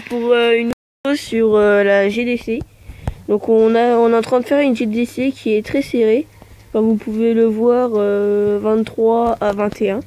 pour une vidéo sur la GDC. Donc on est en train de faire une GDC qui est très serrée. Comme vous pouvez le voir, 23 à 21.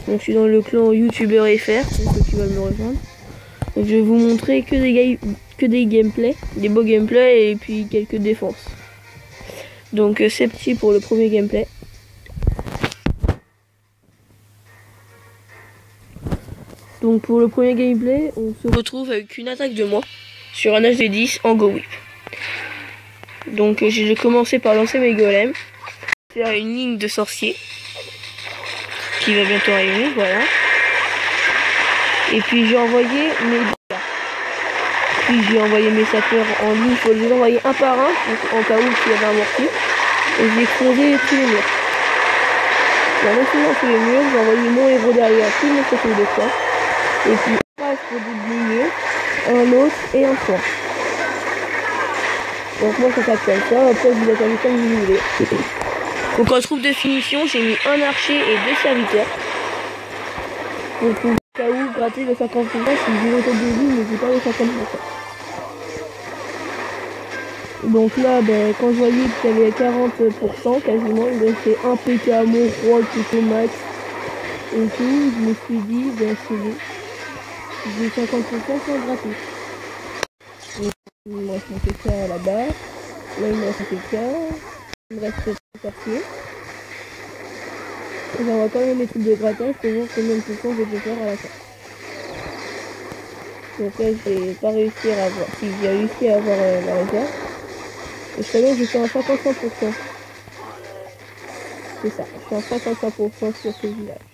Donc, je suis dans le clan YouTuber FR, pour ceux qui veulent me rejoindre. Donc, je vais vous montrer que des gameplays, des beaux gameplays et puis quelques défenses. Donc c'est parti pour le premier gameplay. Donc pour le premier gameplay, on se retrouve avec une attaque de moi sur un HD10 en Go Whip. Donc j'ai commencé par lancer mes golems, faire une ligne de sorcier qui va bientôt arriver, voilà. Et puis j'ai envoyé mes dégâts. Puis j'ai envoyé mes sapeurs en ligne, il faut les envoyer un par un en cas où il y avait un mortier. Et j'ai explosé tous les murs. En explosant tous les murs, j'ai envoyé mon héros derrière tout le côté de ça. Et puis on va exploser deux murs, un autre et un soin. Donc moi ça tape comme ça, après vous attendez comme vous voulez. Donc en troupe de finition, j'ai mis un archer et deux serviteurs. Donc pour le cas où gratter le 50%, si j'ai le tête de vie, mais j'ai pas le 50%. Donc là, quand je voyais qu'il y avait 40% quasiment, il restait un PK à mon roi qui était max et tout, je me suis dit, c'est bon, j'ai 50% sans gratis. Donc, il me reste mon PK là-bas, là il me reste un PK, il me reste un quartier. J'envoie quand même les trucs de grattage pour voir combien de pourcents je peux faire à la fin. Donc là, j'ai pas réussi à avoir, si j'ai réussi à avoir la réserve. Et seulement je suis en 55%. C'est ça, je suis en 55% sur ce village.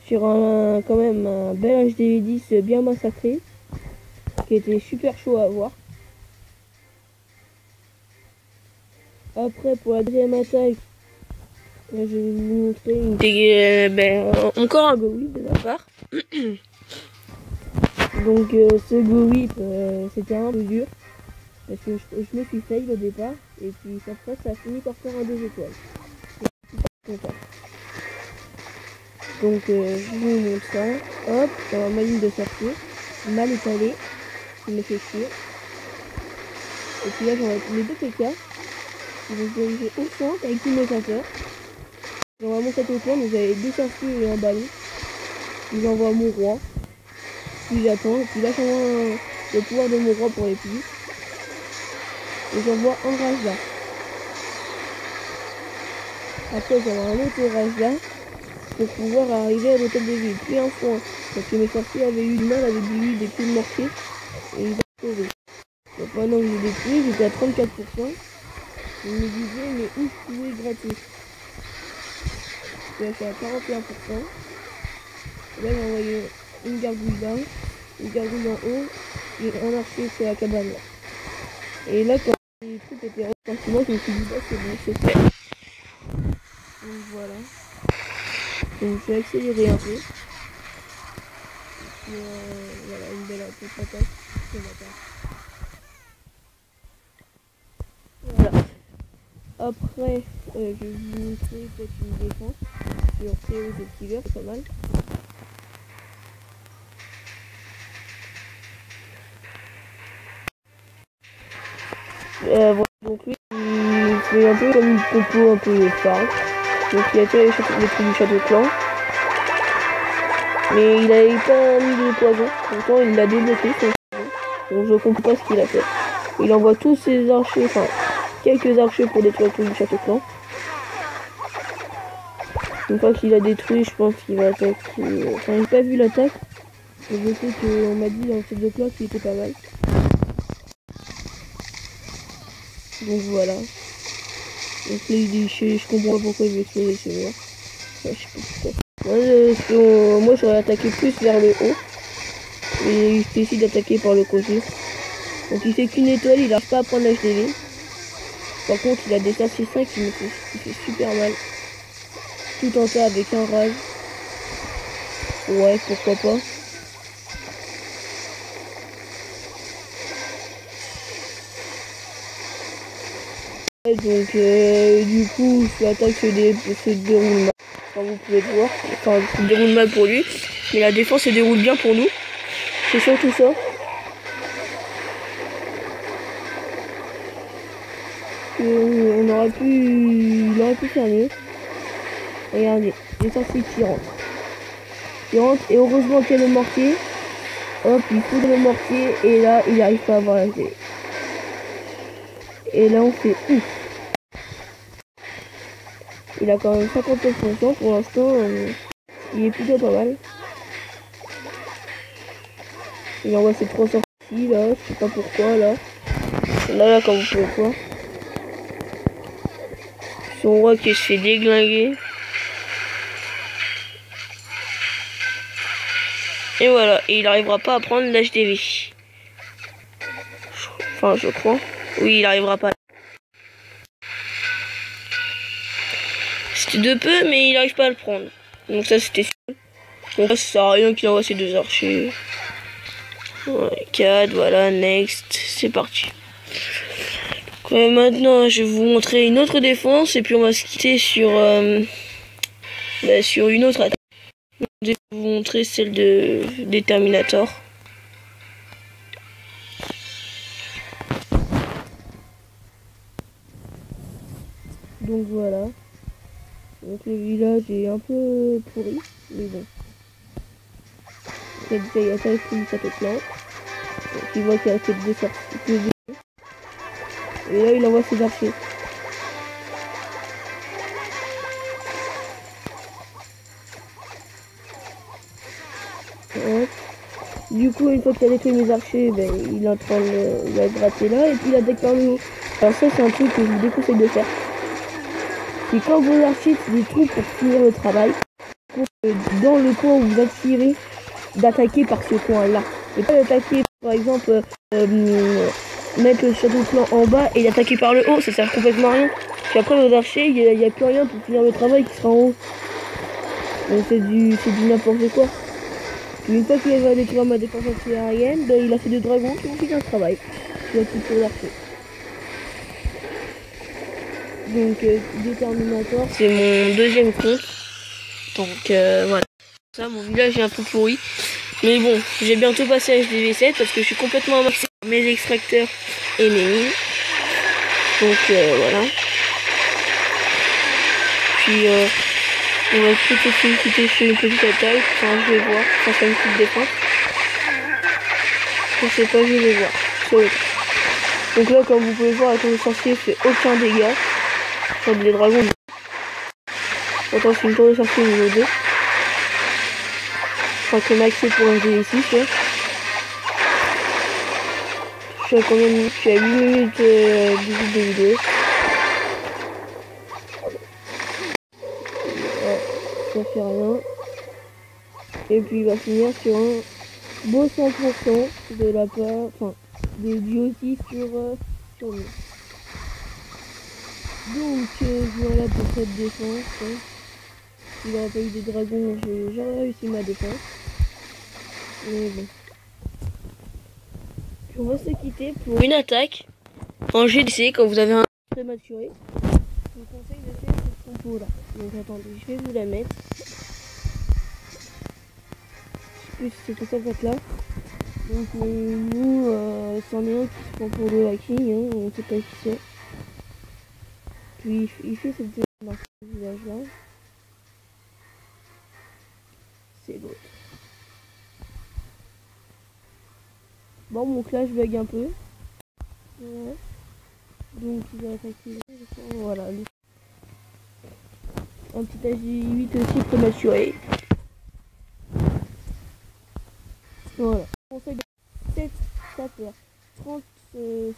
Sur quand même un bel HD10 bien massacré, qui était super chaud à voir. Après pour la deuxième attaque, je vais vous montrer encore un Go Whip de ma part. Donc ce Go Whip c'était un peu dur. Parce que je me suis fail au départ, et puis après ça a fini par faire un 2 étoiles. Donc je vous montre ça, hop, dans ma ligne de sortie, mal étalé, qui me fait chier. Et puis là j'envoie les deux PK, qui vont se diriger au centre avec tous mes sapeurs. J'envoie mon 7 au point, donc j'avais deux sorciers et un ballon. Puis j'envoie mon roi, puis j'attends, et puis là j'envoie le pouvoir de mon roi pour les plis. Et j'envoie un rage là. Après j'envoie un autre rage là pour pouvoir arriver à l'hôtel de ville. Puis un point. Parce que mes sorciers avaient eu du mal avec des pieds de mortier. Et ils ont sauvé. Donc maintenant que j'ai détruit, j'étais à 34%. Je me disais mais où je pouvais gratter. Je suis à 41%. Et là j'ai envoyé une gargouille là, une gargouille en haut et un archer sur la cabane là. Et là quand les trucs étaient repartis, je me suis dit bah c'est bon, c'est fait. Donc voilà. Donc je vais accélérer un peu. Et puis voilà, une belle attaque. Voilà. Après, je vais vous montrer peut-être une défense sur Théo de Tiger, c'est pas mal. Voilà. Donc lui, il fait un peu comme une compo un peu farce. Donc il a tiré les trucs du château clan. Mais il n'avait pas mis de poison. Pourtant il l'a débloqué. Donc je comprends pas ce qu'il a fait. Il envoie tous ses archers, enfin quelques archers pour détruire tout le château clan. Une fois qu'il a détruit, je pense qu'il va attaquer. Enfin j'ai pas vu l'attaque. Je sais qu'on m'a dit dans le set de clock qu'il était pas mal. Donc voilà. Donc là, je comprends pas pourquoi il veut exploser chez moi. Enfin, je sais pas pourquoi. Moi j'aurais attaqué plus vers le haut. Et il décide d'attaquer par le côté. Donc il fait qu'une étoile, il n'arrive pas à prendre l'HDV. Par contre il a des AC5 qui fait super mal. Tout en tas avec un rage. Ouais, pourquoi pas. Et donc du coup l'attaque se déroule mal. Enfin, vous pouvez le voir. Enfin se déroule mal pour lui. Mais la défense se déroule bien pour nous. C'est surtout ça. qu'on aurait pu... Il aurait pu faire mieux. Regardez, les sorciers qui rentrent. Et heureusement qu'il y a le mortier. Hop, il fout le mortier et là, il n'arrive pas à avoir la clé. Et là, on fait ouf. Il a quand même 59% pour l'instant. Il est plutôt pas mal. Il envoie ses 3 sorties là, je sais pas pourquoi là. Là, comme vous pouvez voir. Son roi qui se fait déglinguer. Et voilà, et il n'arrivera pas à prendre l'HDV. Enfin, je crois. Oui, il n'arrivera pas. C'était de peu, mais il n'arrive pas à le prendre. Donc ça, c'était sûr. Donc ça sert à rien qu'il envoie ses 2 archers. Ouais, 4, voilà, next, c'est parti. Donc, maintenant, je vais vous montrer une autre défense, et puis on va se quitter sur, sur une autre attaque. Je vais vous montrer celle des Terminators. Donc voilà. Donc le village est un peu pourri, mais bon. Il y a déjà qui ça te plaint. Donc il voit qu'il y a que 2 sorties. Et là il envoie ses archers. Ouais. Du coup, une fois qu'il a détruit mes archers, ben, il est en train de il va gratter là et puis il attaque par le haut. Alors ça c'est un truc que je vous déconseille de faire. C'est quand vos archers c'est des trous pour finir le travail. Dans le coin où vous attirez, d'attaquer par ce coin là. Et pas d'attaquer par exemple mettre le château clan en bas et d'attaquer par le haut, ça sert complètement à rien. Puis après vos archers, il n'y a plus rien pour finir le travail qui sera en haut. Donc c'est du n'importe quoi. Puis une fois qu'il va détruire ma défense anti-aérienne, ben, il a fait 2 dragons qui ont fini un travail. Il a tout pour l'archer. Donc Déterminator, c'est mon 2e compte. Donc voilà. Ça, mon village est un peu pourri. Mais bon, j'ai bientôt passé à HDV7 parce que je suis complètement amaxé par mes extracteurs et mes mines. Donc voilà. Puis on va peut-être se quitter sur une petite attaque. Enfin, je vais voir. Enfin, c'est une petite défense. Je sais pas, je vais voir. Donc là, comme vous pouvez voir, la tour de sorcier fait aucun dégât. Enfin, les dragons. Attends, c'est une tour de sorcier niveau 2. Je crois que maxé pour un DV6, ouais. Je suis à combien de minutes? Je suis à 8 minutes 18 de vidéo. Ouais, ça fait rien. Et puis il va finir sur un beau 100% de la part, enfin, du aussi sur nous. Donc voilà pour cette défense. Hein. S'il n'aurait pas eu des dragons, j'aurais réussi ma défense. Mais bon. On va se quitter pour une attaque en GDC quand vous avez un prématuré. Je vous conseille de faire cette compo là. Donc attendez, je vais vous la mettre. Je sais plus si c'est tout ça fait là. Donc nous, c'en est un qui se prend pour le hacking, hein, on ne sait pas qui c'est. Puis il fait cette dans ce village là. C'est l'autre. Bon, mon clash bug un peu. Ouais. Donc il va attaquer. Voilà. Un petit AG8 aussi prématuré. Voilà. Conseil de 7 sapeurs, 30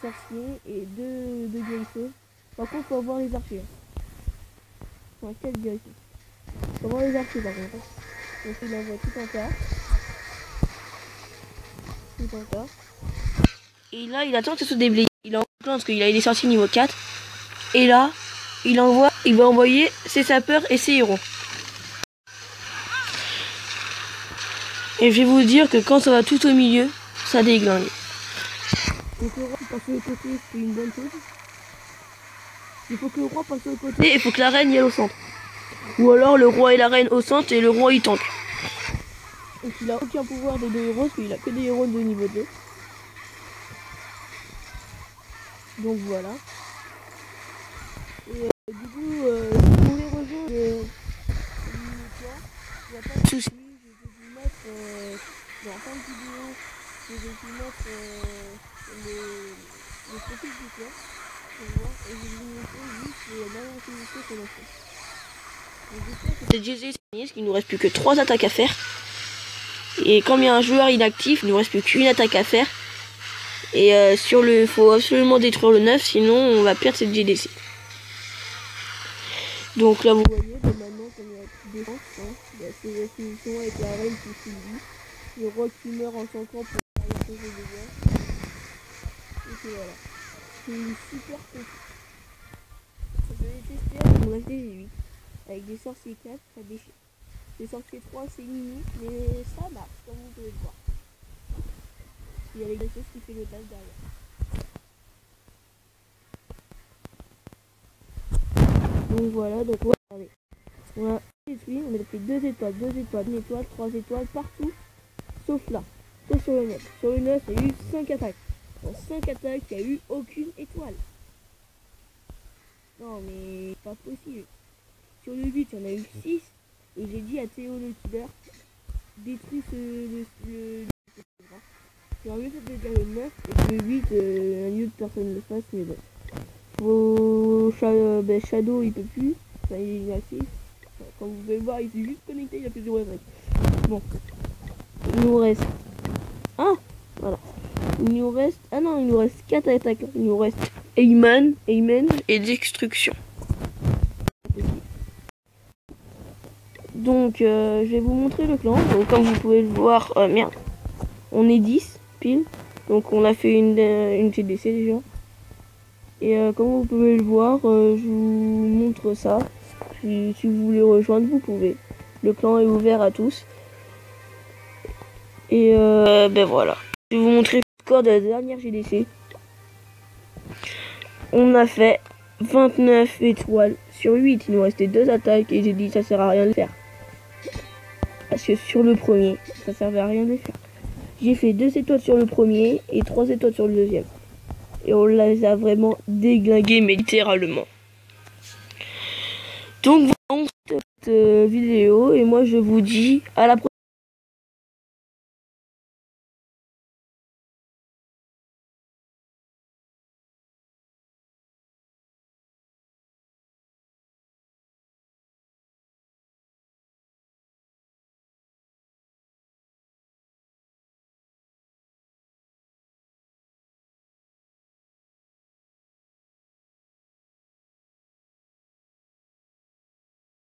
sorciers et 2 guérisseurs. Par contre, faut avoir les archers. Enfin, 4 guérisseurs. Faut avoir les archers par contre. Donc il envoie tout en tas. Tout en tas. Et là, il attend que ça se déblaye. Il envoie plein parce qu'il a des sorties niveau 4. Et là, il va envoyer ses sapeurs et ses héros. Et je vais vous dire que quand ça va tout au milieu, ça déglingue. Donc le roi qui passe de l'autre côté, c'est une bonne chose. Il faut que le roi passe de l'autre côté et il faut que la reine y aille au centre. Ou alors le roi et la reine au centre et le roi il tank. Donc il a aucun pouvoir des 2 héros parce qu'il a que des héros de niveau 2. Donc voilà. fin de vidéo, je vais vous mettre le profil du clan pour voir et je vais vous montrer juste la dernière activité qu'on a fait. C'est GG, parce qu'il nous reste plus que 3 attaques à faire. Et comme il y a un joueur inactif, il nous reste plus qu'une attaque à faire. Et faut absolument détruire le 9, sinon on va perdre cette GDC. Donc là vous voyez, maintenant comme il y a plus de défense, il y a ces finitions avec la reine qui subit, le roi qui meurt en s'enquant pour faire la chose de dégâts. Et puis voilà. C'est une super config. Je vais tester avec mon HDG8, avec des sorciers 4, ça déchire. Les sorciers 3 c'est limite, mais ça marche comme vous pouvez le voir. Il y a l'exercice qui fait le taf derrière. Donc voilà, donc regardez. On a détruit, on a fait 2 étoiles, 2 étoiles, 1 étoile, 3 étoiles partout, sauf là, sauf sur le 9. Sur le 9, il y a eu 5 attaques. En 5 attaques, il n'y a eu aucune étoile. Non mais pas possible. Sur le 8, il y en a eu 6. Et j'ai dit à Théo le killer, détruis le j'ai envie de dire le 9 et le 8, un lieu de personne ne le fasse, mais bon. Shadow il peut plus, enfin, il est inactif. Enfin, comme vous pouvez le voir, il s'est juste connecté, il a plus de rêve. Bon, il nous reste 1, voilà. Il nous reste, ah non, il nous reste 4 attaques. Il nous reste Ayman et Destruction. Donc, je vais vous montrer le clan. Donc, comme vous pouvez le voir, merde, on est 10 pile. Donc, on a fait une TDC déjà. Et comme vous pouvez le voir, je vous montre ça. Si vous voulez rejoindre, vous pouvez. Le clan est ouvert à tous. Et ben voilà. Je vais vous montrer le score de la dernière GDC. On a fait 29 étoiles sur 8. Il nous restait 2 attaques et j'ai dit ça sert à rien de le faire. Parce que sur le premier, ça servait à rien de le faire. J'ai fait 2 étoiles sur le premier et 3 étoiles sur le deuxième. Et on les a vraiment déglingués, mais littéralement. Donc voilà cette vidéo et moi je vous dis à la prochaine.